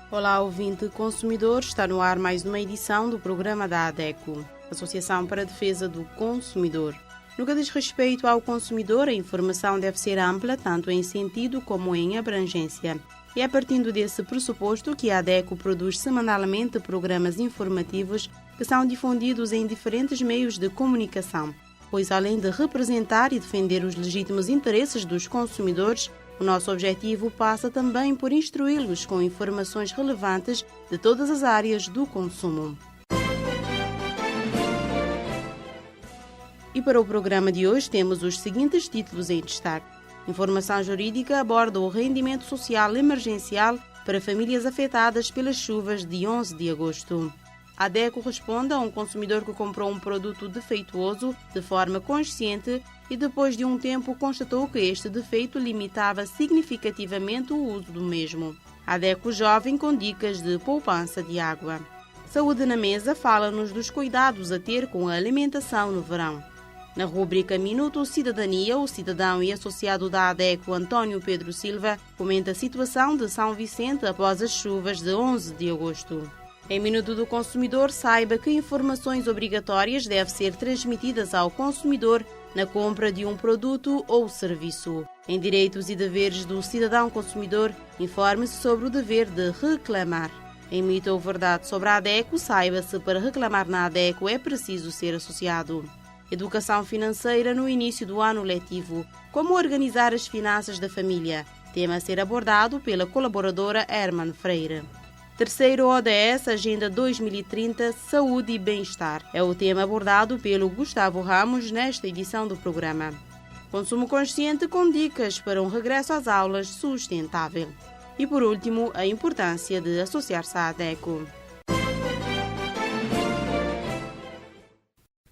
Olá, ouvinte consumidor, está no ar mais uma edição do programa da ADECO, Associação para a Defesa do Consumidor. No que diz respeito ao consumidor, a informação deve ser ampla, tanto em sentido como em abrangência. É a partir desse pressuposto que a ADECO produz semanalmente programas informativos que são difundidos em diferentes meios de comunicação, pois além de representar e defender os legítimos interesses dos consumidores, o nosso objetivo passa também por instruí-los com informações relevantes de todas as áreas do consumo. E para o programa de hoje temos os seguintes títulos em destaque. Informação jurídica aborda o rendimento social emergencial para famílias afetadas pelas chuvas de 11 de agosto. A ADECO responde a um consumidor que comprou um produto defeituoso de forma consciente e depois de um tempo constatou que este defeito limitava significativamente o uso do mesmo. A ADECO Jovem com dicas de poupança de água. Saúde na Mesa fala-nos dos cuidados a ter com a alimentação no verão. Na rúbrica Minuto Cidadania, o cidadão e associado da ADECO, António Pedro Silva, comenta a situação de São Vicente após as chuvas de 11 de agosto. Em Minuto do Consumidor, saiba que informações obrigatórias devem ser transmitidas ao consumidor na compra de um produto ou serviço. Em Direitos e Deveres do Cidadão Consumidor, informe-se sobre o dever de reclamar. Em Mito ou Verdade sobre a ADECO, saiba se para reclamar na ADECO é preciso ser associado. Educação financeira no início do ano letivo. Como organizar as finanças da família? Tema a ser abordado pela colaboradora Herman Freire. Terceiro ODS, Agenda 2030, Saúde e Bem-Estar. É o tema abordado pelo Gustavo Ramos nesta edição do programa. Consumo consciente com dicas para um regresso às aulas sustentável. E por último, a importância de associar-se à ADECO.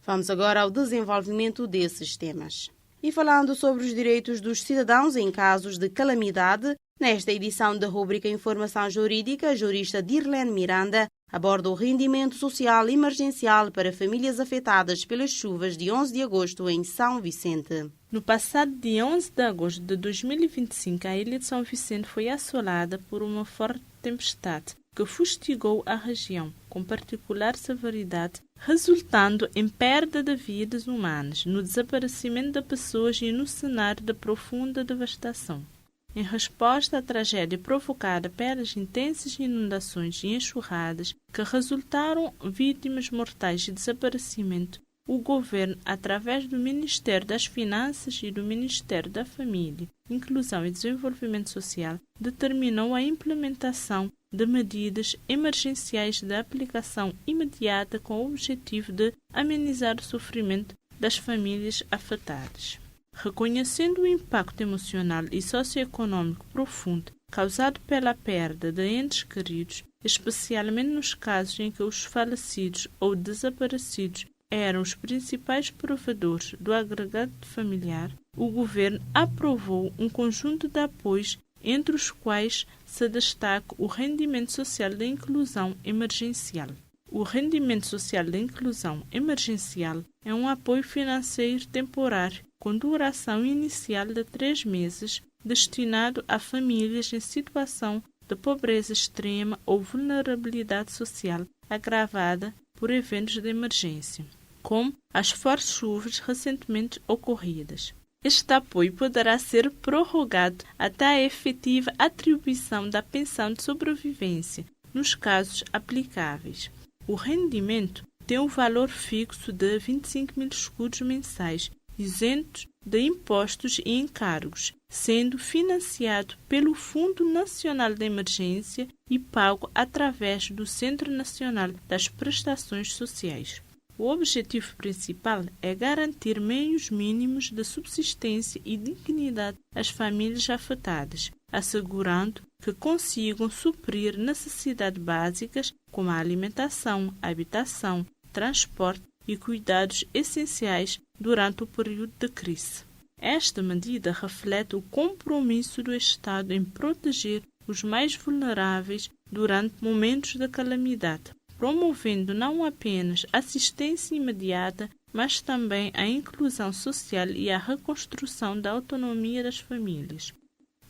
Vamos agora ao desenvolvimento desses temas. E falando sobre os direitos dos cidadãos em casos de calamidade, nesta edição da rúbrica Informação Jurídica, a jurista Dirlene Miranda aborda o rendimento social emergencial para famílias afetadas pelas chuvas de 11 de agosto em São Vicente. No passado dia 11 de agosto de 2025, a ilha de São Vicente foi assolada por uma forte tempestade que fustigou a região, com particular severidade, resultando em perda de vidas humanas, no desaparecimento de pessoas e no cenário de profunda devastação. Em resposta à tragédia provocada pelas intensas inundações e enxurradas que resultaram vítimas mortais e desaparecimento, o governo, através do Ministério das Finanças e do Ministério da Família, Inclusão e Desenvolvimento Social, determinou a implementação de medidas emergenciais de aplicação imediata com o objetivo de amenizar o sofrimento das famílias afetadas. Reconhecendo o impacto emocional e socioeconômico profundo causado pela perda de entes queridos, especialmente nos casos em que os falecidos ou desaparecidos eram os principais provedores do agregado familiar, o governo aprovou um conjunto de apoios, entre os quais se destaca o Rendimento Social de Inclusão Emergencial. O Rendimento Social de Inclusão Emergencial é um apoio financeiro temporário com duração inicial de 3 meses, destinado a famílias em situação de pobreza extrema ou vulnerabilidade social agravada por eventos de emergência, como as fortes chuvas recentemente ocorridas. Este apoio poderá ser prorrogado até a efetiva atribuição da pensão de sobrevivência, nos casos aplicáveis. O rendimento tem um valor fixo de 25 mil escudos mensais, isentos de impostos e encargos, sendo financiado pelo Fundo Nacional de Emergência e pago através do Centro Nacional das Prestações Sociais. O objetivo principal é garantir meios mínimos de subsistência e dignidade às famílias afetadas, assegurando que consigam suprir necessidades básicas como a alimentação, habitação, transporte e cuidados essenciais durante o período de crise. Esta medida reflete o compromisso do Estado em proteger os mais vulneráveis durante momentos de calamidade, promovendo não apenas assistência imediata, mas também a inclusão social e a reconstrução da autonomia das famílias.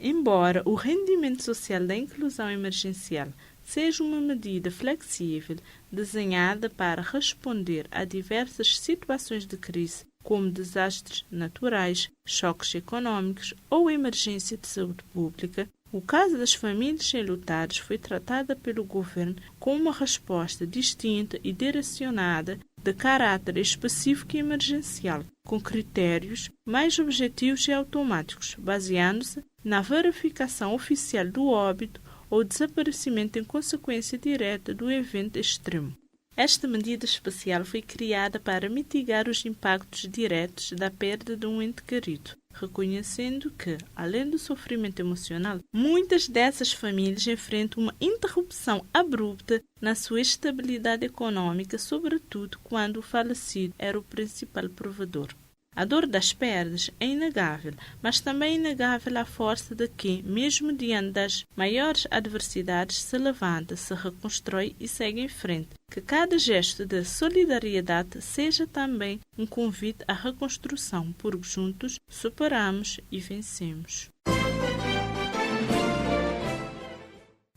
Embora o rendimento social da inclusão emergencial seja uma medida flexível desenhada para responder a diversas situações de crise, como desastres naturais, choques econômicos ou emergência de saúde pública, o caso das famílias enlutadas foi tratada pelo governo com uma resposta distinta e direcionada de caráter específico e emergencial, com critérios mais objetivos e automáticos, baseando-se na verificação oficial do óbito ou desaparecimento em consequência direta do evento extremo. Esta medida especial foi criada para mitigar os impactos diretos da perda de um ente querido, reconhecendo que, além do sofrimento emocional, muitas dessas famílias enfrentam uma interrupção abrupta na sua estabilidade econômica, sobretudo quando o falecido era o principal provedor. A dor das perdas é inegável, mas também é inegável a força de que, mesmo diante das maiores adversidades, se levanta, se reconstrói e segue em frente. Que cada gesto de solidariedade seja também um convite à reconstrução, porque juntos superamos e vencemos.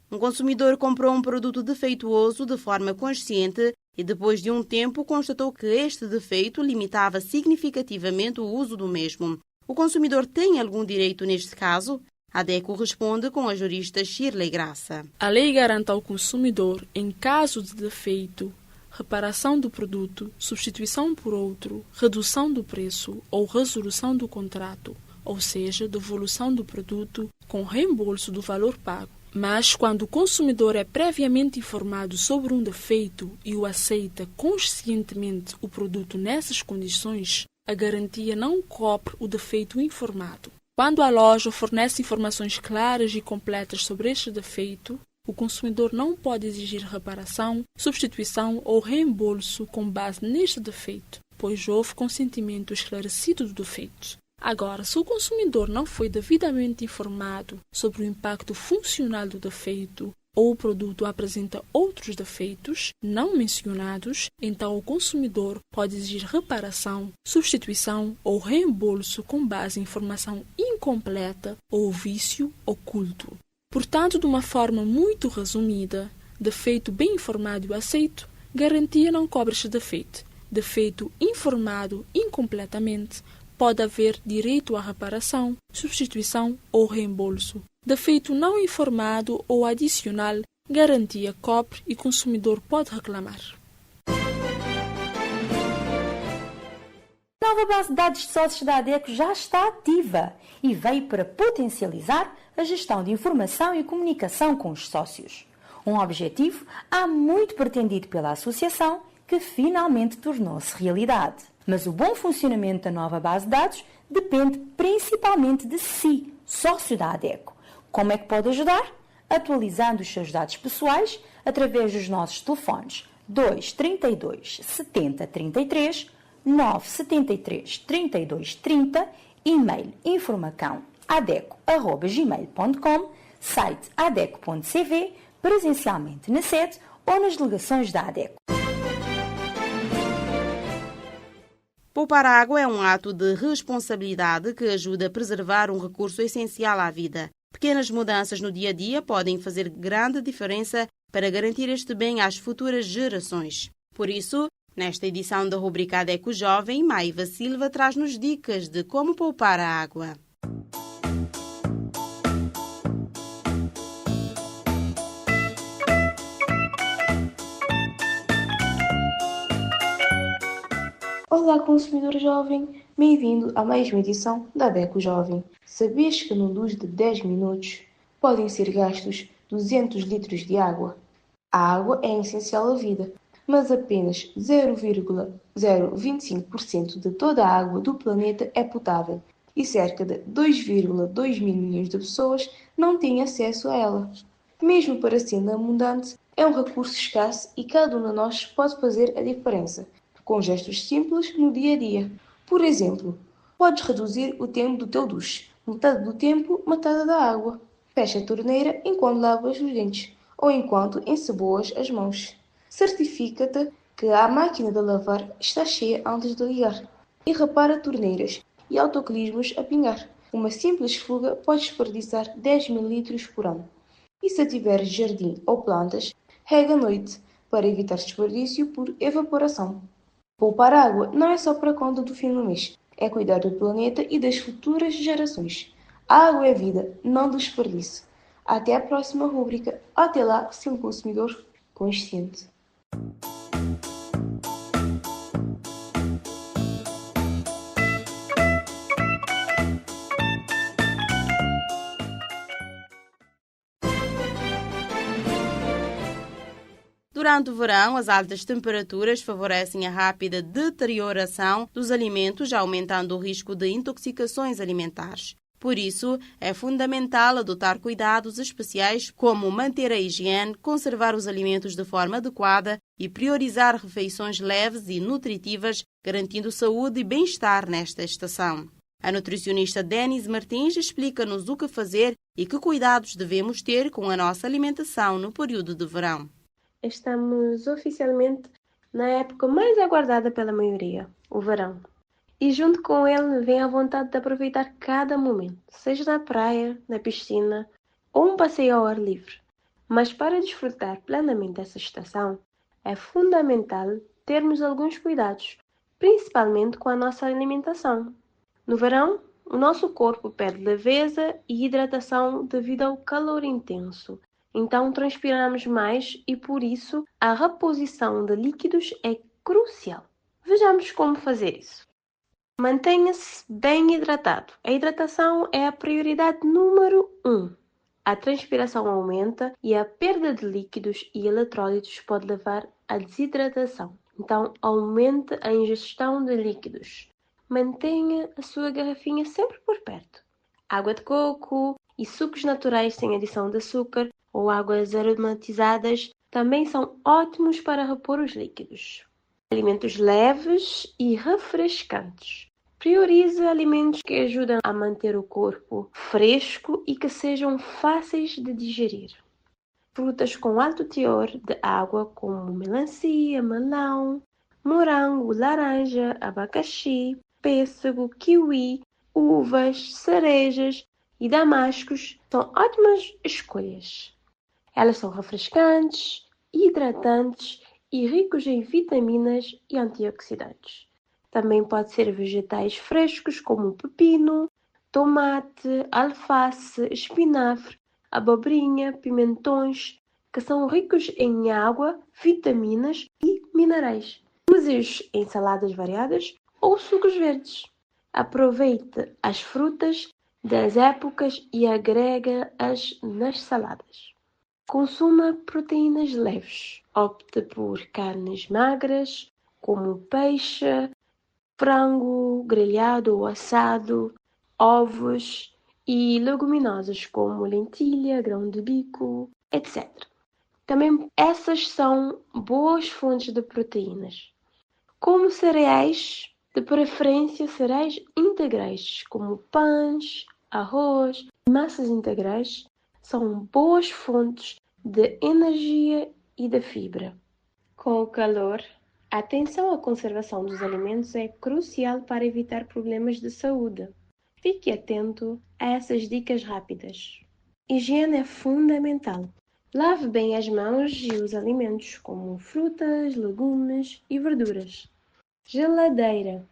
Um consumidor comprou um produto defeituoso de forma consciente e depois de um tempo constatou que este defeito limitava significativamente o uso do mesmo. O consumidor tem algum direito neste caso? A DECO responde com a jurista Shirley Graça. A lei garante ao consumidor, em caso de defeito, reparação do produto, substituição por outro, redução do preço ou resolução do contrato, ou seja, devolução do produto com reembolso do valor pago. Mas, quando o consumidor é previamente informado sobre um defeito e o aceita conscientemente o produto nessas condições, a garantia não cobre o defeito informado. Quando a loja fornece informações claras e completas sobre este defeito, o consumidor não pode exigir reparação, substituição ou reembolso com base neste defeito, pois houve consentimento esclarecido do defeito. Agora, se o consumidor não foi devidamente informado sobre o impacto funcional do defeito ou o produto apresenta outros defeitos não mencionados, então o consumidor pode exigir reparação, substituição ou reembolso com base em informação incompleta ou vício oculto. Portanto, de uma forma muito resumida, defeito bem informado e aceito, garantia não cobre este defeito. Defeito informado incompletamente, pode haver direito à reparação, substituição ou reembolso. Defeito não informado ou adicional, garantia cobre e consumidor pode reclamar. A nova base de dados de sócios da ADECO já está ativa e veio para potencializar a gestão de informação e comunicação com os sócios. Um objetivo há muito pretendido pela associação que finalmente tornou-se realidade. Mas o bom funcionamento da nova base de dados depende principalmente de si, sócio da ADECO. Como é que pode ajudar? Atualizando os seus dados pessoais através dos nossos telefones 232 70 33, 973 32 30, e-mail informacão@adeco@gmail.com, site adeco.cv, presencialmente na sede ou nas delegações da ADECO. Poupar água é um ato de responsabilidade que ajuda a preservar um recurso essencial à vida. Pequenas mudanças no dia a dia podem fazer grande diferença para garantir este bem às futuras gerações. Por isso, nesta edição da rubrica ADECO Jovem, Maiva Silva traz-nos dicas de como poupar a água. Olá, consumidor jovem! Bem-vindo a mais uma edição da ADECO Jovem. Sabias que no luz de 10 minutos podem ser gastos 200 litros de água? A água é essencial à vida, mas apenas 0,025% de toda a água do planeta é potável e cerca de 2,2 mil milhões de pessoas não têm acesso a ela. Mesmo para sendo abundante, é um recurso escasso e cada um de nós pode fazer a diferença, com gestos simples no dia a dia. Por exemplo, podes reduzir o tempo do teu duche. Metade do tempo, metade da água. Fecha a torneira enquanto lavas os dentes ou enquanto enceboas as mãos. Certifica-te que a máquina de lavar está cheia antes de ligar. E repara torneiras e autocolismos a pingar. Uma simples fuga pode desperdiçar 10.000 litros por ano. E se tiver jardim ou plantas, rega à noite, para evitar desperdício por evaporação. Poupar água não é só para a conta do fim do mês, é cuidar do planeta e das futuras gerações. A água é vida, não desperdício. Até a próxima rúbrica. Até lá, ser um consumidor consciente. Durante o verão, as altas temperaturas favorecem a rápida deterioração dos alimentos, aumentando o risco de intoxicações alimentares. Por isso, é fundamental adotar cuidados especiais como manter a higiene, conservar os alimentos de forma adequada e priorizar refeições leves e nutritivas, garantindo saúde e bem-estar nesta estação. A nutricionista Denise Martins explica-nos o que fazer e que cuidados devemos ter com a nossa alimentação no período de verão. Estamos oficialmente na época mais aguardada pela maioria, o verão. E junto com ele vem a vontade de aproveitar cada momento, seja na praia, na piscina ou um passeio ao ar livre. Mas para desfrutar plenamente essa estação, é fundamental termos alguns cuidados, principalmente com a nossa alimentação. No verão, o nosso corpo perde leveza e hidratação devido ao calor intenso. Então transpiramos mais e por isso a reposição de líquidos é crucial. Vejamos como fazer isso. Mantenha-se bem hidratado. A hidratação é a prioridade número 1. A transpiração aumenta e a perda de líquidos e eletrólitos pode levar à desidratação. Então aumente a ingestão de líquidos. Mantenha a sua garrafinha sempre por perto. Água de coco e sucos naturais sem adição de açúcar ou águas aromatizadas também são ótimos para repor os líquidos. Alimentos leves e refrescantes. Priorize alimentos que ajudam a manter o corpo fresco e que sejam fáceis de digerir. Frutas com alto teor de água como melancia, melão, morango, laranja, abacaxi, pêssego, kiwi, uvas, cerejas e damascos são ótimas escolhas. Elas são refrescantes, hidratantes e ricos em vitaminas e antioxidantes. Também pode ser vegetais frescos como pepino, tomate, alface, espinafre, abobrinha, pimentões, que são ricos em água, vitaminas e minerais. Use-os em saladas variadas ou sucos verdes. Aproveite as frutas das épocas e agrega-as nas saladas. Consuma proteínas leves. Opte por carnes magras, como peixe, frango, grelhado ou assado, ovos e leguminosas como lentilha, grão de bico, etc. Também essas são boas fontes de proteínas. Como cereais, de preferência cereais integrais, como pães, arroz e massas integrais, são boas fontes de energia e de fibra. Com o calor, a atenção à conservação dos alimentos é crucial para evitar problemas de saúde. Fique atento a essas dicas rápidas. Higiene é fundamental. Lave bem as mãos e os alimentos, como frutas, legumes e verduras. Geladeira.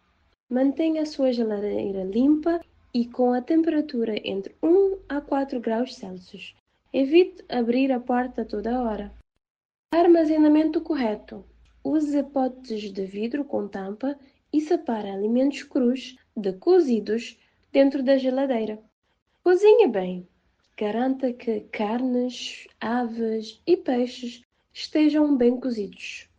Mantenha a sua geladeira limpa e com a temperatura entre 1 a 4 graus Celsius. Evite abrir a porta toda hora. Armazenamento correto. Use potes de vidro com tampa e separe alimentos crus de cozidos dentro da geladeira. Cozinhe bem. Garanta que carnes, aves e peixes estejam bem cozidos.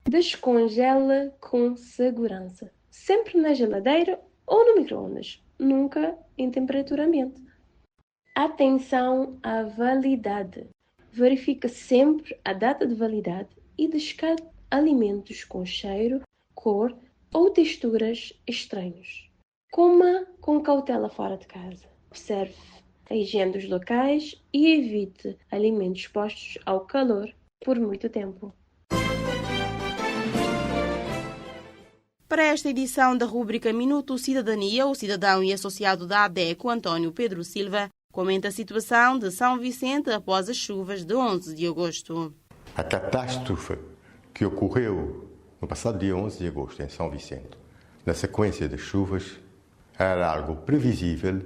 Descongela com segurança. Sempre na geladeira ou no micro-ondas. Nunca em temperatura ambiente. Atenção à validade. Verifique sempre a data de validade e descarte alimentos com cheiro, cor ou texturas estranhos. Coma com cautela fora de casa. Observe a higiene dos locais e evite alimentos expostos ao calor por muito tempo. Para esta edição da rúbrica Minuto Cidadania, o cidadão e associado da ADECO, António Pedro Silva, comenta a situação de São Vicente após as chuvas de 11 de agosto. A catástrofe que ocorreu no passado dia 11 de agosto em São Vicente, na sequência das chuvas, era algo previsível,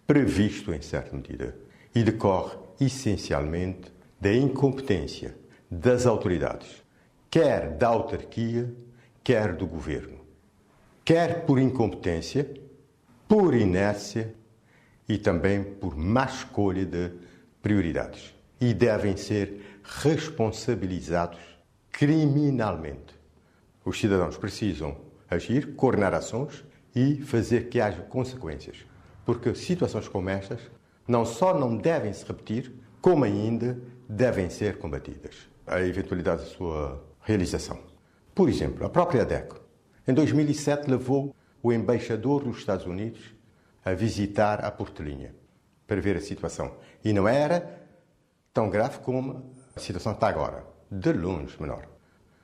previsto em certa medida, e decorre essencialmente da incompetência das autoridades, quer da autarquia, quer do governo, quer por incompetência, por inércia e também por má escolha de prioridades. E devem ser responsabilizados criminalmente. Os cidadãos precisam agir, coordenar ações e fazer que haja consequências. Porque situações como estas não só não devem se repetir, como ainda devem ser combatidas. A eventualidade da sua realização. Por exemplo, a própria ADECO, em 2007, levou o embaixador dos Estados Unidos a visitar a Portelinha para ver a situação. E não era tão grave como a situação está agora. De longe menor.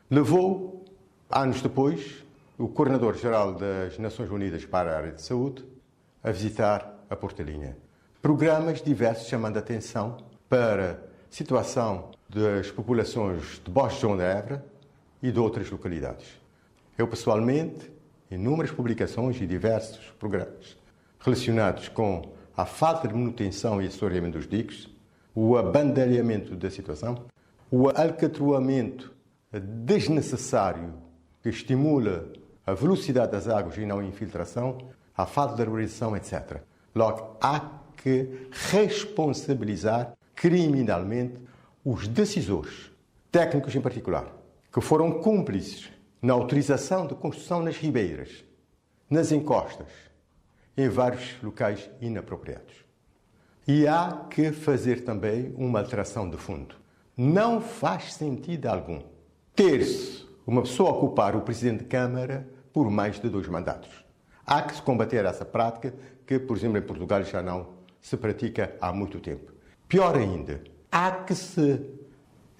Levou, anos depois, o Coordenador-Geral das Nações Unidas para a área de saúde a visitar a Portelinha. Programas diversos chamando a atenção para a situação das populações de Bós de João da Évora e de outras localidades. Eu, pessoalmente, inúmeras publicações e diversos programas relacionados com a falta de manutenção e assoreamento dos diques, o abandalhamento da situação, o alcatroamento desnecessário que estimula a velocidade das águas e não a infiltração, a falta de arborização, etc. Logo, há que responsabilizar criminalmente os decisores, técnicos em particular, que foram cúmplices na autorização de construção nas ribeiras, nas encostas, em vários locais inapropriados. E há que fazer também uma alteração de fundo. Não faz sentido algum ter-se uma pessoa a ocupar o Presidente de Câmara por mais de 2 mandatos. Há que se combater essa prática que, por exemplo, em Portugal já não se pratica há muito tempo. Pior ainda, há que se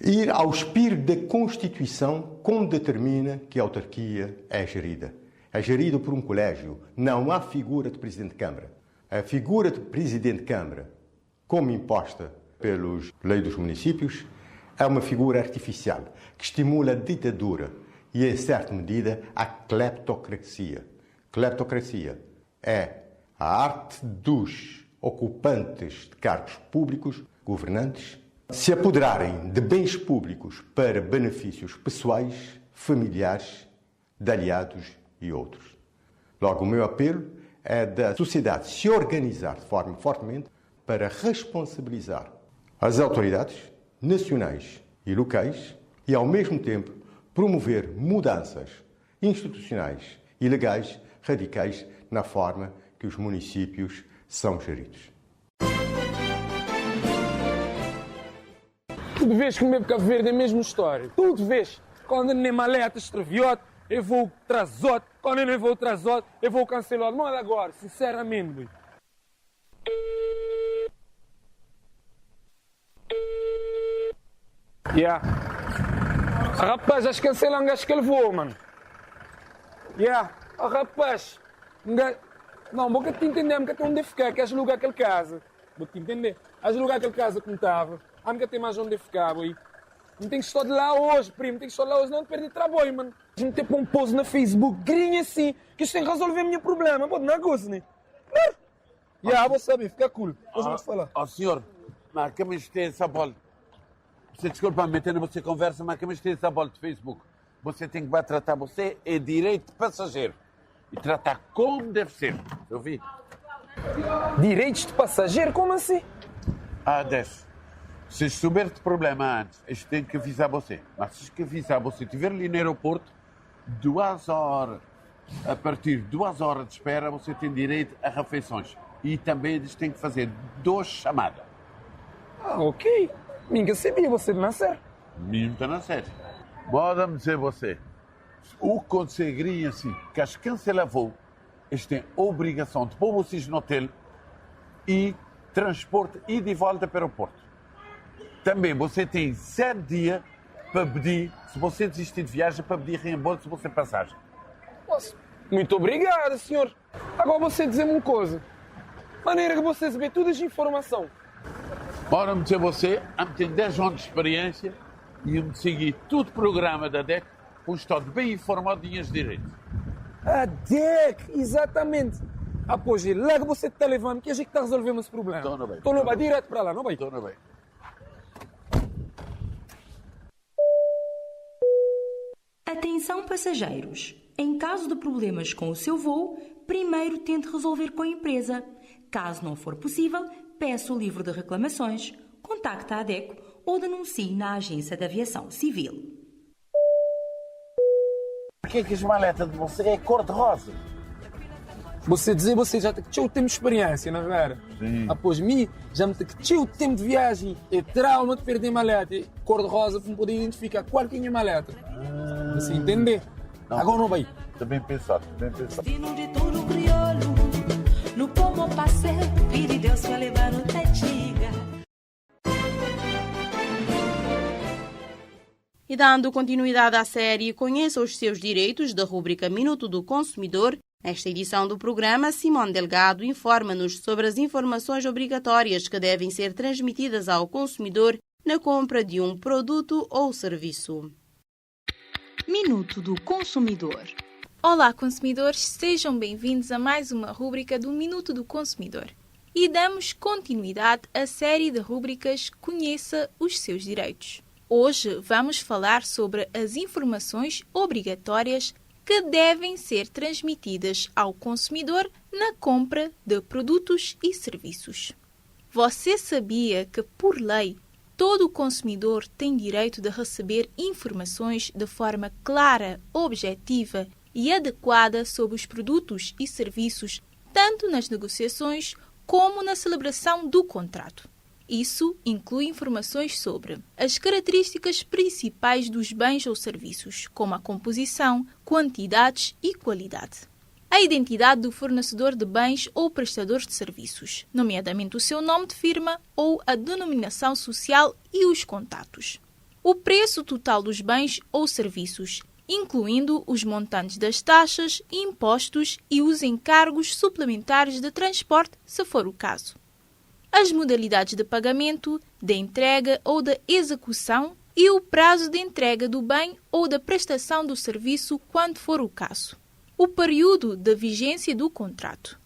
ir ao espírito da Constituição como determina que a autarquia é gerida. É gerida por um colégio, não há figura de Presidente de Câmara. A figura de Presidente de Câmara, como imposta pelos leis dos municípios, é uma figura artificial que estimula a ditadura e, em certa medida, a cleptocracia. Cleptocracia é a arte dos ocupantes de cargos públicos, governantes, se apoderarem de bens públicos para benefícios pessoais, familiares, de aliados e outros. Logo, o meu apelo é da sociedade se organizar de forma fortemente para responsabilizar as autoridades nacionais e locais e, ao mesmo tempo, promover mudanças institucionais e legais radicais na forma que os municípios são geridos. Tudo vês que o meu Cabo Verde é a mesma história. Tudo vês. Quando nem maleta extraviote, eu vou trazote. Quando eu não vou trazote, eu vou cancelar. Mas agora, sinceramente, yeah. Rapaz, acho que cancelam gajo que ele voa, mano. Yeah. Rapaz, não, vou que te entender, que onde ficar, que és lugar aquele casa. Vou te entender. És lugar aquele casa como estava. A que tem mais onde ficar, boy. Não tem que estar de lá hoje, primo. Tem que estar de lá hoje, não perder trabalho, mano. A gente tem que pôr um post na Facebook, grinha assim, que isto tem que resolver o meu problema. Pô, não é gosto, né? Já, vou saber, fica cool. Depois vamos falar. Ó, senhor, mas que me tem essa bola? Você desculpa, metendo você conversa, mas que me tem essa bola de Facebook? Você tem que tratar você é direito de passageiro. E tratar como deve ser. Eu vi. Direitos de passageiro? Como assim? Desce. Se souber de problema antes, eles têm que avisar você. Mas se que avisar você estiver ali no aeroporto, 2 horas, a partir de 2 horas de espera, você tem direito a refeições. E também eles têm que fazer 2 chamadas. Ok. Ninguém sabia você de nascer. Não está na série. Pode-me dizer você, o conseguiria assim, que as cancela voo, eles têm obrigação de pôr vocês no hotel e transporte e de volta para o aeroporto. Também você tem 7 dias para pedir, se você desistir de viagem, para pedir reembolso se você passagem. Muito obrigado, senhor. Agora você dizer-me uma coisa. Maneira que você receber toda essa informação. Bora meter você, a meter 10 anos de experiência e a me seguir todo o programa da DEC, pois estou bem informado de minhas direitos. A DEC, exatamente. Pois é, lá que você está levando, que a gente está resolvendo esse problema. Estou não vai direto para lá, não vai? Estou bem. Atenção passageiros! Em caso de problemas com o seu voo, primeiro tente resolver com a empresa. Caso não for possível, peça o livro de reclamações, contacte a ADECO ou denuncie na Agência de Aviação Civil. Por que as maletas de você é cor-de-rosa? Você já tem que o tempo de experiência, não é? Sim. Após mim, já me tem que o tempo de viagem. É trauma de perder maleta. Cor-de-rosa para poder identificar qual que é a minha maleta. Você entende? Não. Agora não vai. Está bem pensado, bem pensado. De todo crioulo, no pomo passeio, filho de Deus vai levar no tetiga. E dando continuidade à série Conheça os seus direitos, da rúbrica Minuto do Consumidor, nesta edição do programa, Simone Delgado informa-nos sobre as informações obrigatórias que devem ser transmitidas ao consumidor na compra de um produto ou serviço. Minuto do Consumidor. Olá, consumidores, sejam bem-vindos a mais uma rúbrica do Minuto do Consumidor. E damos continuidade à série de rúbricas Conheça os seus direitos. Hoje vamos falar sobre as informações obrigatórias que devem ser transmitidas ao consumidor na compra de produtos e serviços. Você sabia que, por lei, todo consumidor tem direito de receber informações de forma clara, objetiva e adequada sobre os produtos e serviços, tanto nas negociações como na celebração do contrato? Isso inclui informações sobre as características principais dos bens ou serviços, como a composição, quantidades e qualidade. A identidade do fornecedor de bens ou prestador de serviços, nomeadamente o seu nome de firma ou a denominação social e os contatos. O preço total dos bens ou serviços, incluindo os montantes das taxas, impostos e os encargos suplementares de transporte, se for o caso. As modalidades de pagamento, de entrega ou de execução e o prazo de entrega do bem ou da prestação do serviço, quando for o caso. O período de vigência do contrato.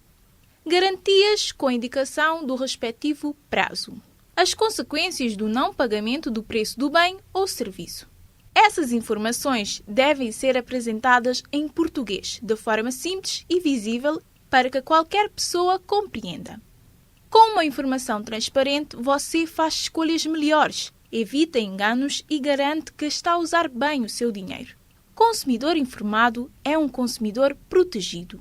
Garantias com indicação do respectivo prazo. As consequências do não pagamento do preço do bem ou serviço. Essas informações devem ser apresentadas em português, de forma simples e visível, para que qualquer pessoa compreenda. Com uma informação transparente, você faz escolhas melhores, evita enganos e garante que está a usar bem o seu dinheiro. Consumidor informado é um consumidor protegido.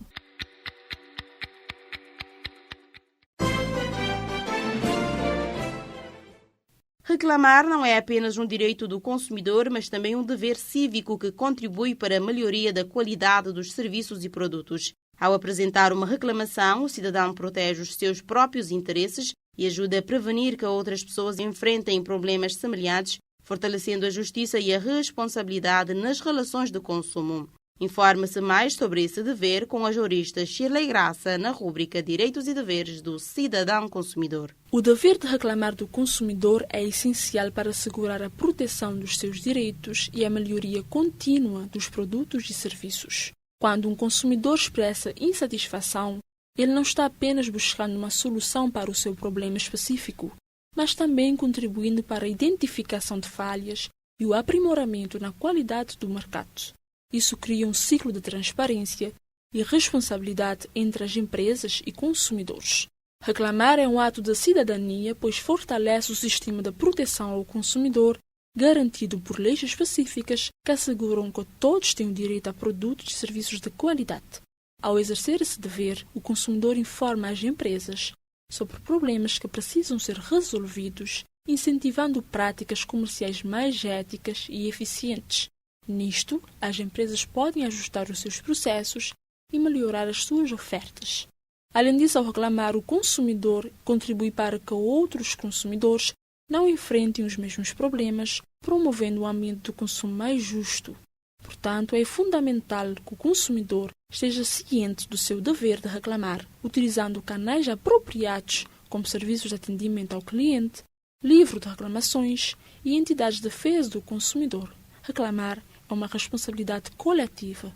Reclamar não é apenas um direito do consumidor, mas também um dever cívico que contribui para a melhoria da qualidade dos serviços e produtos. Ao apresentar uma reclamação, o cidadão protege os seus próprios interesses e ajuda a prevenir que outras pessoas enfrentem problemas semelhantes, fortalecendo a justiça e a responsabilidade nas relações de consumo. Informe-se mais sobre esse dever com a jurista Shirley Graça na rúbrica Direitos e Deveres do Cidadão Consumidor. O dever de reclamar do consumidor é essencial para assegurar a proteção dos seus direitos e a melhoria contínua dos produtos e serviços. Quando um consumidor expressa insatisfação, ele não está apenas buscando uma solução para o seu problema específico, mas também contribuindo para a identificação de falhas e o aprimoramento na qualidade do mercado. Isso cria um ciclo de transparência e responsabilidade entre as empresas e consumidores. Reclamar é um ato de cidadania, pois fortalece o sistema de proteção ao consumidor, garantido por leis específicas que asseguram que todos têm o direito a produtos e serviços de qualidade. Ao exercer esse dever, o consumidor informa as empresas sobre problemas que precisam ser resolvidos, incentivando práticas comerciais mais éticas e eficientes. Nisto, as empresas podem ajustar os seus processos e melhorar as suas ofertas. Além disso, ao reclamar, o consumidor contribui para que outros consumidores não enfrentem os mesmos problemas, promovendo um ambiente de consumo mais justo. Por Portanto, é fundamental que o consumidor esteja ciente do seu dever de reclamar, utilizando canais apropriados, como serviços de atendimento ao cliente, livro de reclamações e entidades de defesa do consumidor. Reclamar é uma responsabilidade coletiva.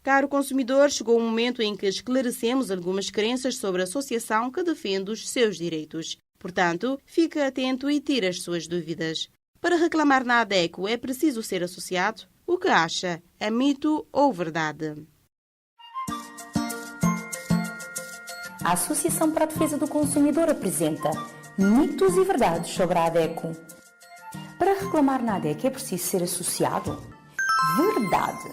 Caro consumidor, chegou o momento em que esclarecemos algumas crenças sobre a associação que defende os seus direitos. Portanto, fique atento e tire as suas dúvidas. Para reclamar na ADECO é preciso ser associado? O que acha? É mito ou verdade? A Associação para a Defesa do Consumidor apresenta mitos e verdades sobre a ADECO. Para reclamar na ADECO é preciso ser associado? Verdade!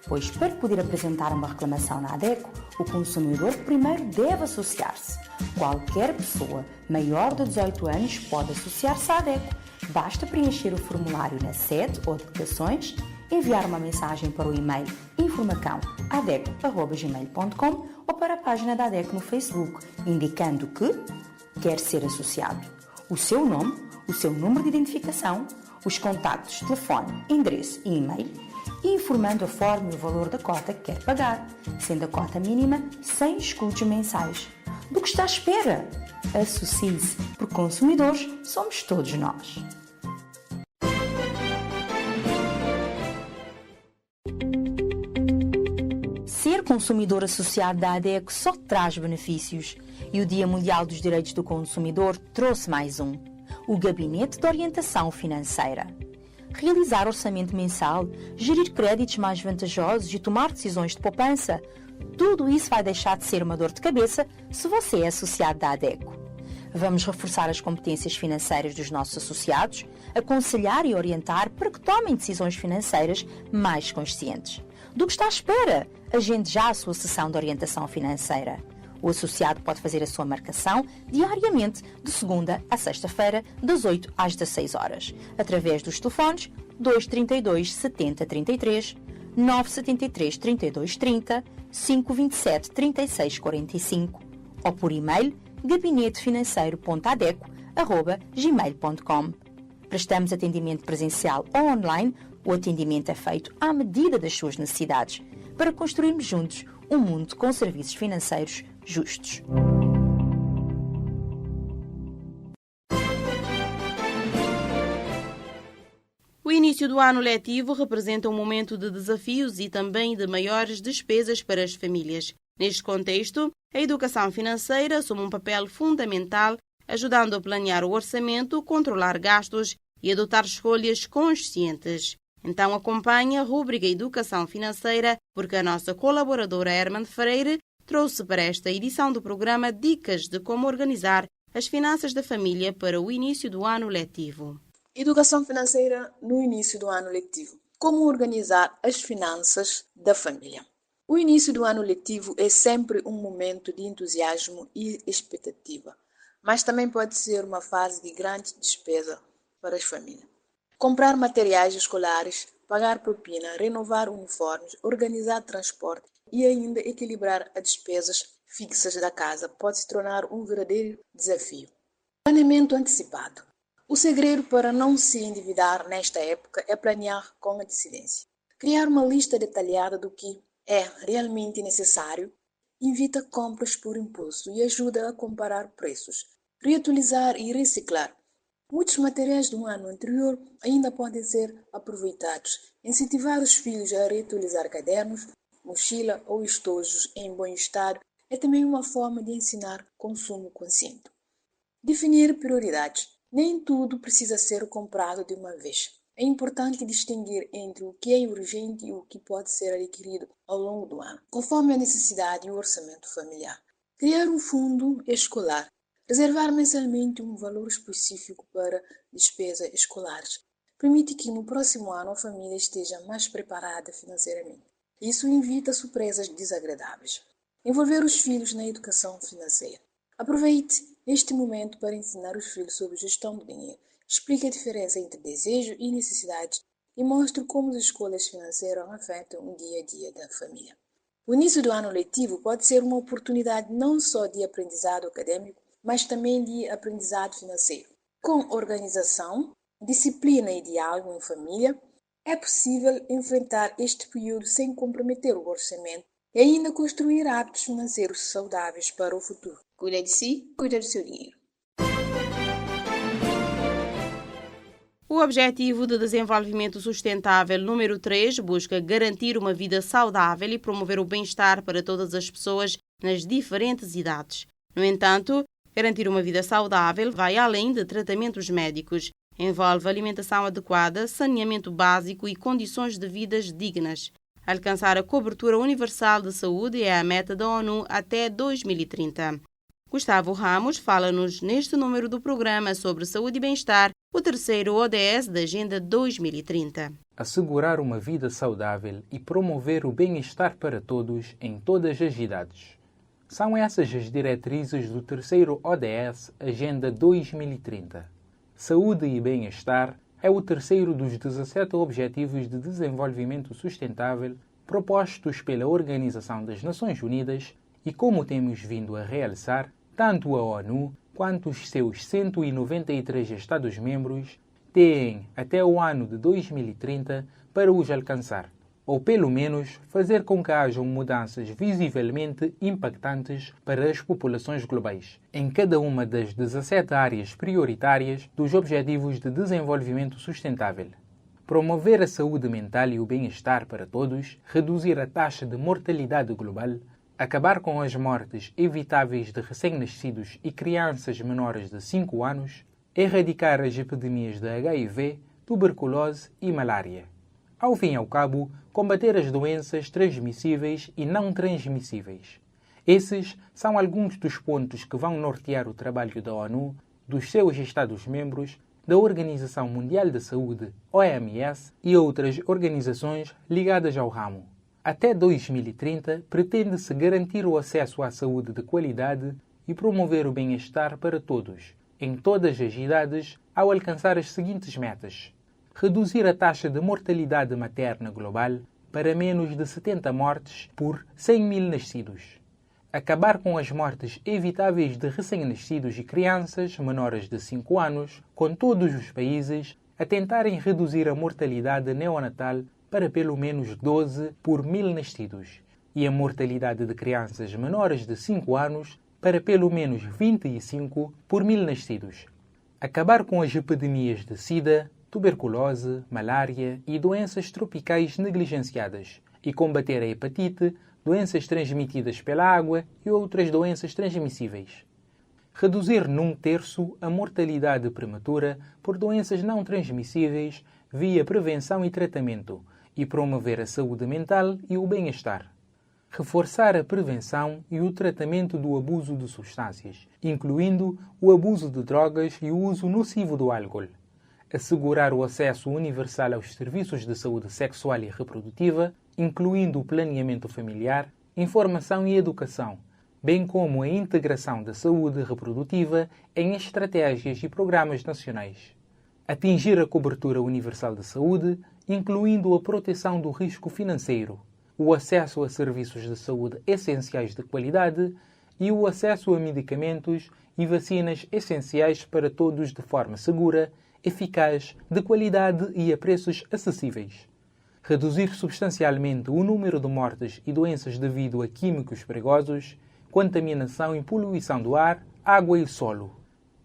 Pois para poder apresentar uma reclamação na ADECO, o consumidor primeiro deve associar-se. Qualquer pessoa maior de 18 anos pode associar-se à ADECO. Basta preencher o formulário na sede ou declarações, enviar uma mensagem para o e-mail informacão@adeco.gmail.com ou para a página da ADECO no Facebook, indicando que quer ser associado. O seu nome, o seu número de identificação, os contactos, telefone, endereço e e-mail, e informando a forma e o valor da cota que quer pagar, sendo a cota mínima 100 escudos mensais. Do que está à espera? Associe-se, porque consumidores somos todos nós. Ser consumidor associado da ADECO só traz benefícios e o Dia Mundial dos Direitos do Consumidor trouxe mais um: o Gabinete de Orientação Financeira. Realizar orçamento mensal, gerir créditos mais vantajosos e tomar decisões de poupança, tudo isso vai deixar de ser uma dor de cabeça se você é associado da ADECO. Vamos reforçar as competências financeiras dos nossos associados, aconselhar e orientar para que tomem decisões financeiras mais conscientes. Do que está à espera? Agende já a sua sessão de orientação financeira. O associado pode fazer a sua marcação diariamente, de segunda a sexta-feira, das 8 às 16 horas, através dos telefones 232 70 33, 973 32 30, 527 36 45 ou por e-mail gabinetefinanceiro.adeco@gmail.com. Prestamos atendimento presencial ou online. O atendimento é feito à medida das suas necessidades, para construirmos juntos um mundo com serviços financeiros justos. O início do ano letivo representa um momento de desafios e também de maiores despesas para as famílias. Neste contexto, a educação financeira assume um papel fundamental, ajudando a planear o orçamento, controlar gastos e adotar escolhas conscientes. Então acompanhe a rúbrica Educação Financeira, porque a nossa colaboradora Herman Freire trouxe para esta edição do programa dicas de como organizar as finanças da família para o início do ano letivo. Educação financeira no início do ano letivo. Como organizar as finanças da família? O início do ano letivo é sempre um momento de entusiasmo e expectativa, mas também pode ser uma fase de grande despesa para as famílias. Comprar materiais escolares, pagar propina, renovar uniformes, organizar transporte e ainda equilibrar as despesas fixas da casa pode se tornar um verdadeiro desafio. Planeamento antecipado. O segredo para não se endividar nesta época é planear com antecedência. Criar uma lista detalhada do que é realmente necessário evita compras por impulso e ajuda a comparar preços, reutilizar e reciclar. Muitos materiais do ano anterior ainda podem ser aproveitados. Incentivar os filhos a reutilizar cadernos, mochila ou estojos em bom estado é também uma forma de ensinar consumo consciente. Definir prioridades. Nem tudo precisa ser comprado de uma vez. É importante distinguir entre o que é urgente e o que pode ser adquirido ao longo do ano, conforme a necessidade e o orçamento familiar. Criar um fundo escolar. Reservar mensalmente um valor específico para despesas escolares permite que no próximo ano a família esteja mais preparada financeiramente. Isso evita surpresas desagradáveis. Envolver os filhos na educação financeira. Aproveite este momento para ensinar os filhos sobre gestão do dinheiro. Explique a diferença entre desejo e necessidade e mostre como as escolhas financeiras afetam o dia a dia da família. O início do ano letivo pode ser uma oportunidade não só de aprendizado acadêmico, mas também de aprendizado financeiro. Com organização, disciplina e diálogo em família, é possível enfrentar este período sem comprometer o orçamento e ainda construir hábitos financeiros saudáveis para o futuro. Cuida de si, cuida do seu dinheiro. O Objetivo de Desenvolvimento Sustentável número 3 busca garantir uma vida saudável e promover o bem-estar para todas as pessoas nas diferentes idades. No entanto, garantir uma vida saudável vai além de tratamentos médicos. Envolve alimentação adequada, saneamento básico e condições de vida dignas. Alcançar a cobertura universal de saúde é a meta da ONU até 2030. Gustavo Ramos fala-nos neste número do programa sobre saúde e bem-estar, o terceiro ODS da Agenda 2030. Assegurar uma vida saudável e promover o bem-estar para todos em todas as idades. São essas as diretrizes do terceiro ODS, Agenda 2030. Saúde e bem-estar é o terceiro dos 17 Objetivos de Desenvolvimento Sustentável propostos pela Organização das Nações Unidas e, como temos vindo a realçar, tanto a ONU quanto os seus 193 Estados-membros têm até o ano de 2030 para os alcançar, ou pelo menos fazer com que hajam mudanças visivelmente impactantes para as populações globais, em cada uma das 17 áreas prioritárias dos Objetivos de Desenvolvimento Sustentável. Promover a saúde mental e o bem-estar para todos, reduzir a taxa de mortalidade global, acabar com as mortes evitáveis de recém-nascidos e crianças menores de 5 anos, erradicar as epidemias de HIV, tuberculose e malária. Ao fim e ao cabo, combater as doenças transmissíveis e não transmissíveis. Esses são alguns dos pontos que vão nortear o trabalho da ONU, dos seus Estados-membros, da Organização Mundial da Saúde, OMS, e outras organizações ligadas ao ramo. Até 2030, pretende-se garantir o acesso à saúde de qualidade e promover o bem-estar para todos, em todas as idades, ao alcançar as seguintes metas: reduzir a taxa de mortalidade materna global para menos de 70 mortes por 100 mil nascidos. Acabar com as mortes evitáveis de recém-nascidos e crianças menores de 5 anos, com todos os países a tentarem reduzir a mortalidade neonatal para pelo menos 12 por 1000 nascidos e a mortalidade de crianças menores de 5 anos para pelo menos 25 por 1000 nascidos. Acabar com as epidemias de sida, tuberculose, malária e doenças tropicais negligenciadas e combater a hepatite, doenças transmitidas pela água e outras doenças transmissíveis. Reduzir num terço a mortalidade prematura por doenças não transmissíveis via prevenção e tratamento e promover a saúde mental e o bem-estar. Reforçar a prevenção e o tratamento do abuso de substâncias, incluindo o abuso de drogas e o uso nocivo do álcool. Assegurar o acesso universal aos serviços de saúde sexual e reprodutiva, incluindo o planeamento familiar, informação e educação, bem como a integração da saúde reprodutiva em estratégias e programas nacionais. Atingir a cobertura universal de saúde, incluindo a proteção do risco financeiro, o acesso a serviços de saúde essenciais de qualidade e o acesso a medicamentos e vacinas essenciais para todos de forma segura, eficaz, de qualidade e a preços acessíveis. Reduzir substancialmente o número de mortes e doenças devido a químicos perigosos, contaminação e poluição do ar, água e solo.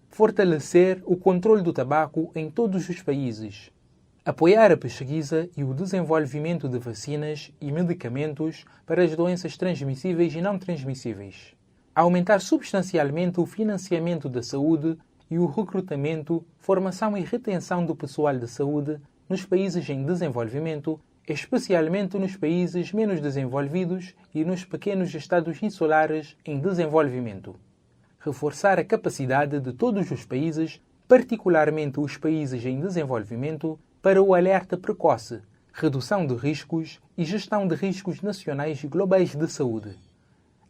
Fortalecer o controle do tabaco em todos os países. Apoiar a pesquisa e o desenvolvimento de vacinas e medicamentos para as doenças transmissíveis e não transmissíveis. Aumentar substancialmente o financiamento da saúde e o recrutamento, formação e retenção do pessoal de saúde nos países em desenvolvimento, especialmente nos países menos desenvolvidos e nos pequenos estados insulares em desenvolvimento. Reforçar a capacidade de todos os países, particularmente os países em desenvolvimento, para o alerta precoce, redução de riscos e gestão de riscos nacionais e globais de saúde.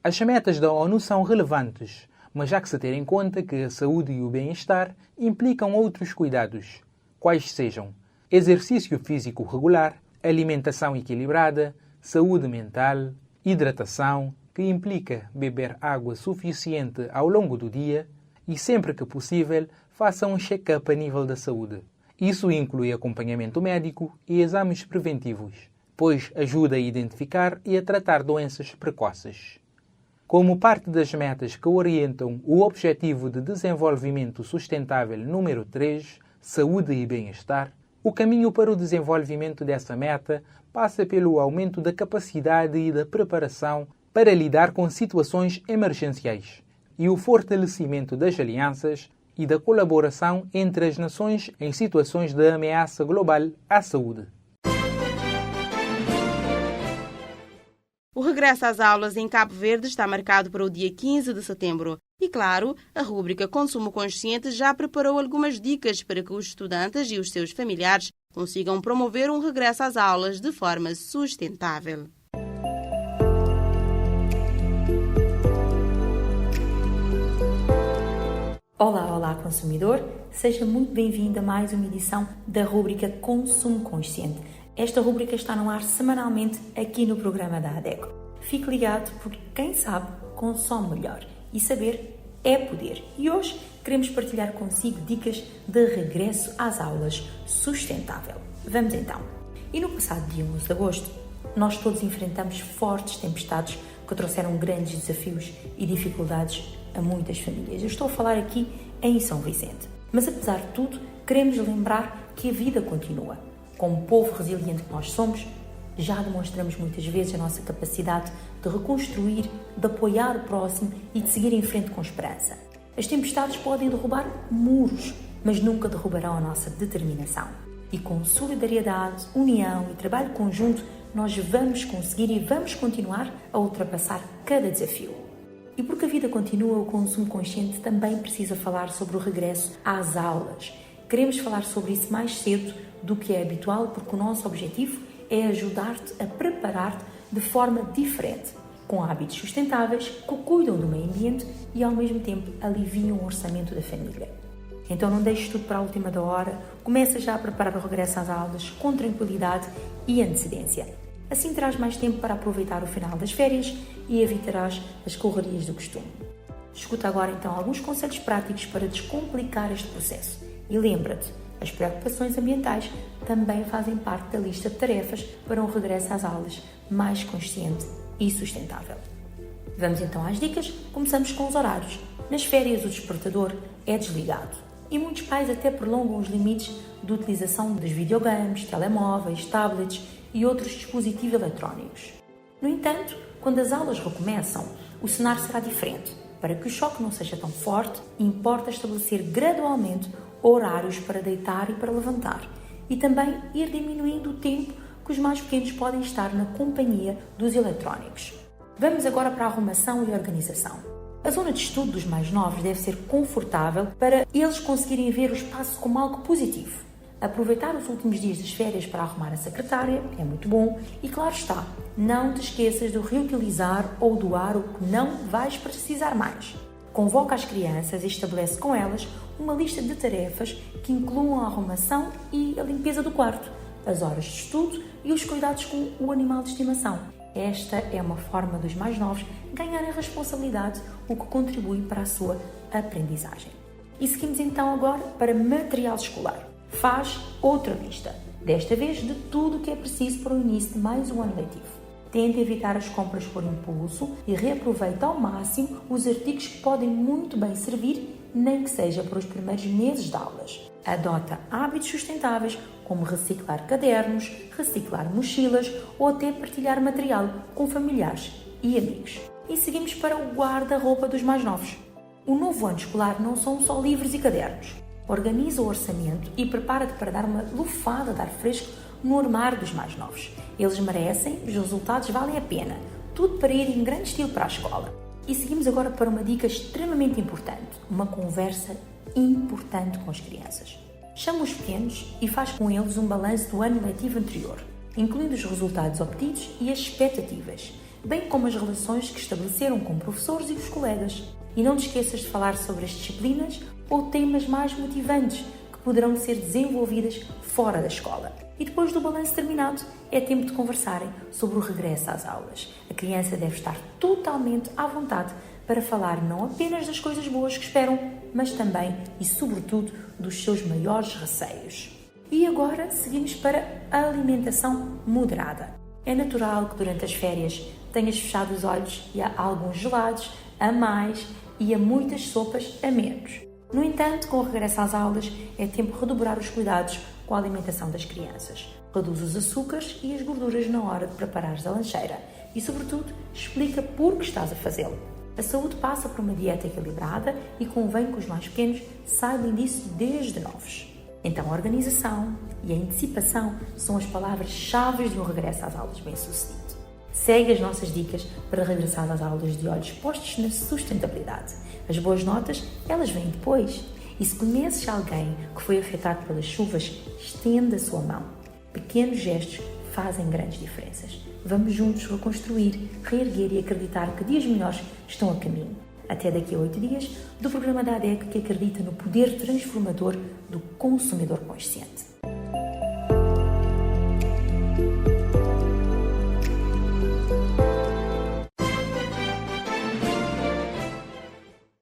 As metas da ONU são relevantes, mas há que se ter em conta que a saúde e o bem-estar implicam outros cuidados, quais sejam exercício físico regular, alimentação equilibrada, saúde mental, hidratação, que implica beber água suficiente ao longo do dia e, sempre que possível, faça um check-up a nível da saúde, Isso inclui acompanhamento médico e exames preventivos, pois ajuda a identificar e a tratar doenças precoces. Como parte das metas que orientam o Objetivo de Desenvolvimento Sustentável número 3, Saúde e Bem-Estar, o caminho para o desenvolvimento dessa meta passa pelo aumento da capacidade e da preparação para lidar com situações emergenciais e o fortalecimento das alianças e da colaboração entre as nações em situações de ameaça global à saúde. O regresso às aulas em Cabo Verde está marcado para o dia 15 de setembro. E, claro, a rúbrica Consumo Consciente já preparou algumas dicas para que os estudantes e os seus familiares consigam promover um regresso às aulas de forma sustentável. Olá, olá consumidor, seja muito bem-vindo a mais uma edição da rúbrica Consumo Consciente. Esta rúbrica está no ar semanalmente aqui no programa da ADECO. Fique ligado porque quem sabe consome melhor e saber é poder. E hoje queremos partilhar consigo dicas de regresso às aulas sustentável. Vamos então. E no passado dia 11 de agosto, nós todos enfrentamos fortes tempestades que trouxeram grandes desafios e dificuldades a muitas famílias. Eu estou a falar aqui em São Vicente. Mas apesar de tudo, queremos lembrar que a vida continua. Como povo resiliente que nós somos, já demonstramos muitas vezes a nossa capacidade de reconstruir, de apoiar o próximo e de seguir em frente com esperança. As tempestades podem derrubar muros, mas nunca derrubarão a nossa determinação. E com solidariedade, união e trabalho conjunto, nós vamos conseguir e vamos continuar a ultrapassar cada desafio. E porque a vida continua, o Consumo Consciente também precisa falar sobre o regresso às aulas. Queremos falar sobre isso mais cedo do que é habitual, porque o nosso objetivo é ajudar-te a preparar-te de forma diferente, com hábitos sustentáveis que cuidam do meio ambiente e ao mesmo tempo aliviam o orçamento da família. Então não deixes tudo para a última da hora, começa já a preparar o regresso às aulas com tranquilidade e antecedência. Assim terás mais tempo para aproveitar o final das férias e evitarás as correrias do costume. Escuta agora então alguns conselhos práticos para descomplicar este processo. E lembra-te, as preocupações ambientais também fazem parte da lista de tarefas para um regresso às aulas mais consciente e sustentável. Vamos então às dicas. Começamos com os horários. Nas férias o despertador é desligado e muitos pais até prolongam os limites de utilização dos videogames, telemóveis, tablets e outros dispositivos eletrónicos. No entanto, quando as aulas recomeçam, o cenário será diferente. Para que o choque não seja tão forte, importa estabelecer gradualmente horários para deitar e para levantar e também ir diminuindo o tempo que os mais pequenos podem estar na companhia dos eletrónicos. Vamos agora para a arrumação e organização. A zona de estudo dos mais novos deve ser confortável para eles conseguirem ver o espaço como algo positivo. Aproveitar os últimos dias das férias para arrumar a secretária é muito bom e, claro está, não te esqueças de reutilizar ou doar o que não vais precisar mais. Convoca as crianças e estabelece com elas uma lista de tarefas que incluam a arrumação e a limpeza do quarto, as horas de estudo e os cuidados com o animal de estimação. Esta é uma forma dos mais novos ganharem responsabilidade, o que contribui para a sua aprendizagem. E seguimos então agora para material escolar. Faz outra lista, desta vez de tudo o que é preciso para o início de mais um ano letivo. Tenta evitar as compras por impulso e reaproveita ao máximo os artigos que podem muito bem servir, nem que seja para os primeiros meses de aulas. Adota hábitos sustentáveis, como reciclar cadernos, reciclar mochilas ou até partilhar material com familiares e amigos. E seguimos para o guarda-roupa dos mais novos. O novo ano escolar não são só livros e cadernos. Organiza o orçamento e prepara-te para dar uma lufada de ar fresco no armário dos mais novos. Eles merecem, os resultados valem a pena. Tudo para ir em grande estilo para a escola. E seguimos agora para uma dica extremamente importante, uma conversa importante com as crianças. Chama os pequenos e faz com eles um balanço do ano letivo anterior, incluindo os resultados obtidos e as expectativas, bem como as relações que estabeleceram com professores e os colegas. E não te esqueças de falar sobre as disciplinas ou temas mais motivantes que poderão ser desenvolvidas fora da escola. E depois do balanço terminado, é tempo de conversarem sobre o regresso às aulas. A criança deve estar totalmente à vontade para falar não apenas das coisas boas que esperam, mas também e sobretudo dos seus maiores receios. E agora seguimos para a alimentação moderada. É natural que durante as férias tenhas fechado os olhos e há alguns gelados a mais e há muitas sopas a menos. No entanto, com o regresso às aulas, é tempo de redobrar os cuidados com a alimentação das crianças. Reduz os açúcares e as gorduras na hora de preparares a lancheira e, sobretudo, explica por que estás a fazê-lo. A saúde passa por uma dieta equilibrada e convém que os mais pequenos saibam disso desde novos. Então, a organização e a antecipação são as palavras-chave de um regresso às aulas bem-sucedido. Segue as nossas dicas para regressar às aulas de olhos postos na sustentabilidade. As boas notas, elas vêm depois. E se conheces alguém que foi afetado pelas chuvas, estenda a sua mão. Pequenos gestos fazem grandes diferenças. Vamos juntos reconstruir, reerguer e acreditar que dias melhores estão a caminho. Até daqui a 8 dias, do programa da ADECO que acredita no poder transformador do consumidor consciente.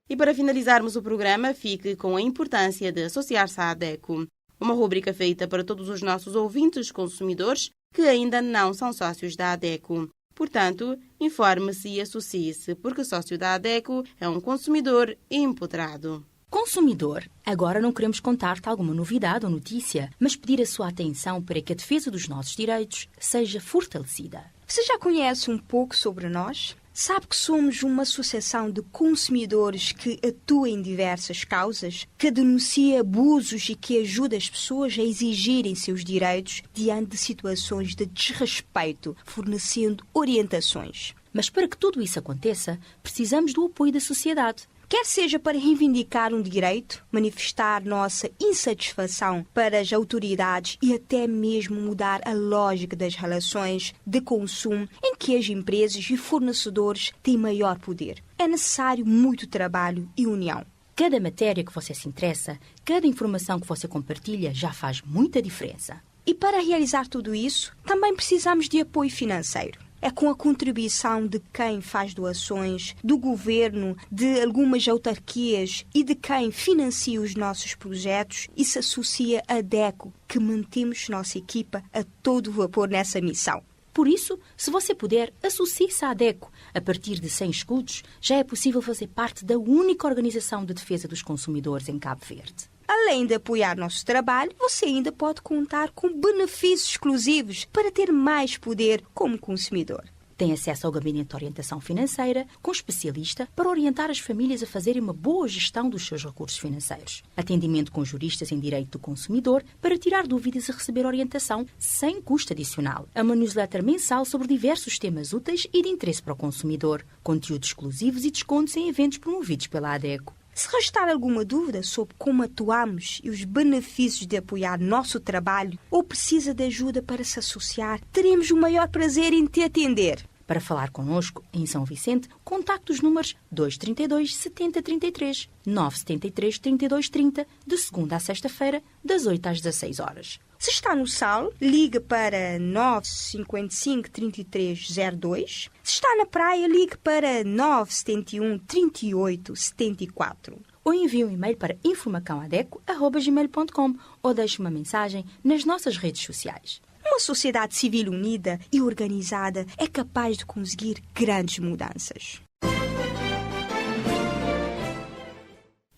E para finalizarmos o programa, fique com a importância de associar-se à ADECO. Uma rúbrica feita para todos os nossos ouvintes consumidores que ainda não são sócios da ADECO. Portanto, informe-se e associe-se, porque sócio da ADECO é um consumidor empoderado. Consumidor, agora não queremos contar-te alguma novidade ou notícia, mas pedir a sua atenção para que a defesa dos nossos direitos seja fortalecida. Você já conhece um pouco sobre nós? Sabe que somos uma associação de consumidores que atua em diversas causas, que denuncia abusos e que ajuda as pessoas a exigirem seus direitos diante de situações de desrespeito, fornecendo orientações. Mas para que tudo isso aconteça, precisamos do apoio da sociedade. Quer seja para reivindicar um direito, manifestar nossa insatisfação para as autoridades e até mesmo mudar a lógica das relações de consumo em que as empresas e fornecedores têm maior poder. É necessário muito trabalho e união. Cada matéria que você se interessa, cada informação que você compartilha já faz muita diferença. E para realizar tudo isso, também precisamos de apoio financeiro. É com a contribuição de quem faz doações, do governo, de algumas autarquias e de quem financia os nossos projetos e se associa à ADECO que mantemos nossa equipa a todo vapor nessa missão. Por isso, se você puder, associe-se à ADECO. A partir de 100 escudos, já é possível fazer parte da única organização de defesa dos consumidores em Cabo Verde. Além de apoiar nosso trabalho, você ainda pode contar com benefícios exclusivos para ter mais poder como consumidor. Tem acesso ao gabinete de orientação financeira, com especialista para orientar as famílias a fazerem uma boa gestão dos seus recursos financeiros. Atendimento com juristas em direito do consumidor para tirar dúvidas e receber orientação sem custo adicional. Uma newsletter mensal sobre diversos temas úteis e de interesse para o consumidor. Conteúdos exclusivos e descontos em eventos promovidos pela ADECO. Se restar alguma dúvida sobre como atuamos e os benefícios de apoiar nosso trabalho ou precisa de ajuda para se associar, teremos o maior prazer em te atender. Para falar connosco em São Vicente, contacte os números 232 7033, 973 3230, de segunda a sexta-feira, das 8 às 16 horas. Se está no Sal, ligue para 955 3302. Se está na praia, ligue para 971 38 74. Ou envie um e-mail para informacãoadeco@gmail.com ou deixe uma mensagem nas nossas redes sociais. Uma sociedade civil unida e organizada é capaz de conseguir grandes mudanças.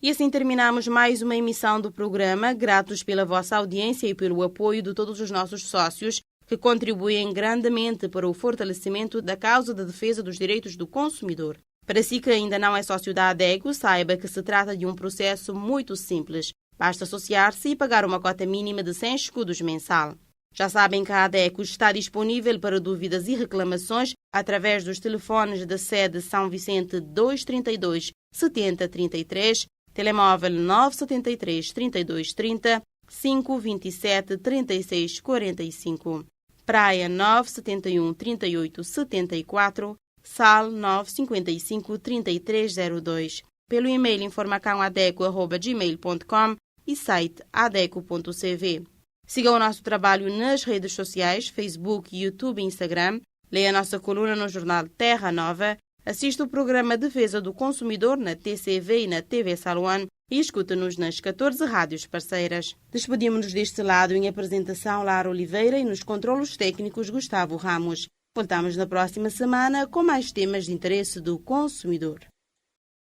E assim terminamos mais uma emissão do programa, gratos pela vossa audiência e pelo apoio de todos os nossos sócios, que contribuem grandemente para o fortalecimento da causa da defesa dos direitos do consumidor. Para si que ainda não é sócio da ADECO, saiba que se trata de um processo muito simples. Basta associar-se e pagar uma cota mínima de 100 escudos mensal. Já sabem que a ADECO está disponível para dúvidas e reclamações através dos telefones da sede São Vicente 232 7033, telemóvel 973 3230, 527 36 45, Praia 971 38 74, Sal 955 3302, pelo e-mail informacãoadeco@gmail.com e site adeco.cv. Siga o nosso trabalho nas redes sociais, Facebook, YouTube e Instagram. Leia a nossa coluna no jornal Terra Nova. Assista o programa Defesa do Consumidor na TCV e na TV Saluan e escuta-nos nas 14 rádios parceiras. Despedimos-nos deste lado em apresentação Lara Oliveira e nos controlos técnicos Gustavo Ramos. Voltamos na próxima semana com mais temas de interesse do consumidor.